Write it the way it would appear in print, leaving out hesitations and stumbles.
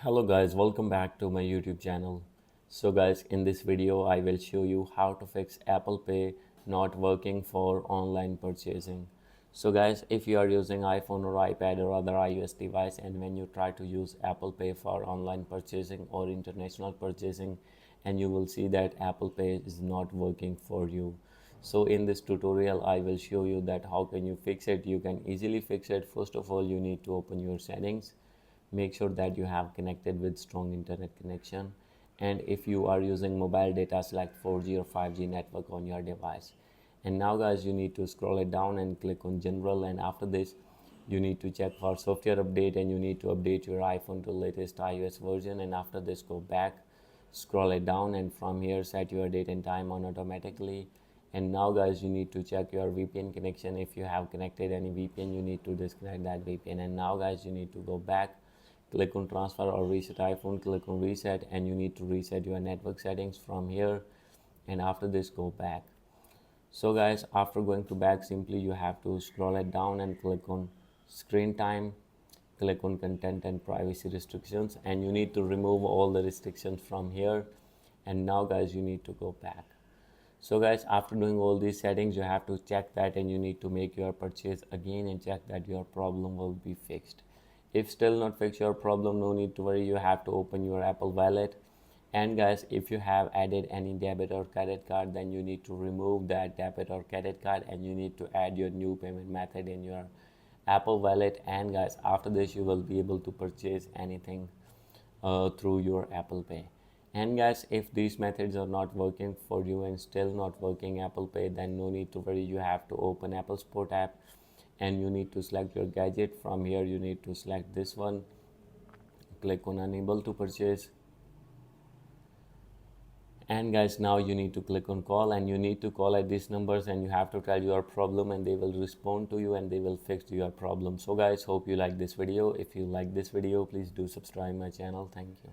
Hello guys, welcome back to my YouTube channel. So guys, in this video I will show you how to fix Apple Pay not working for online purchasing. So guys, if you are using iPhone or iPad or other iOS device, and when you try to use Apple Pay for online purchasing or international purchasing, and you will see that Apple Pay is not working for you. So in this tutorial I will show you that how can you fix it. You can easily fix it. First of all, you need to open your settings. Make sure that you have connected with strong internet connection, and if you are using mobile data, select 4G or 5G network on your device. And now guys, you need to scroll it down and click on general, and after this you need to check for software update, and you need to update your iPhone to latest iOS version. And after this, go back, scroll it down, and from here set your date and time on automatically. And now guys, you need to check your VPN connection. If you have connected any VPN, you need to disconnect that VPN. And now guys, you need to go back, click on transfer or reset iPhone, click on reset, and you need to reset your network settings from here. And after this, go back. So guys, after going to back, simply you have to scroll it down and click on screen time, click on content and privacy restrictions, and you need to remove all the restrictions from here. And now guys, you need to go back. So guys, after doing all these settings, you have to check that, and you need to make your purchase again and check that your problem will be fixed. If still not fix your problem, no need to worry, you have to open your Apple Wallet. And guys, if you have added any debit or credit card, then you need to remove that debit or credit card, and you need to add your new payment method in your Apple Wallet. And guys, after this, you will be able to purchase anything through your Apple Pay. And guys, if these methods are not working for you and still not working Apple Pay, then no need to worry, you have to open Apple Sport app, and you need to select your gadget. From here you need to select this one, click on unable to purchase. And guys, now you need to click on call, and you need to call at these numbers, and you have to tell your problem, and they will respond to you and they will fix your problem. So guys, hope you like this video. If you like this video, please do subscribe my channel. Thank you.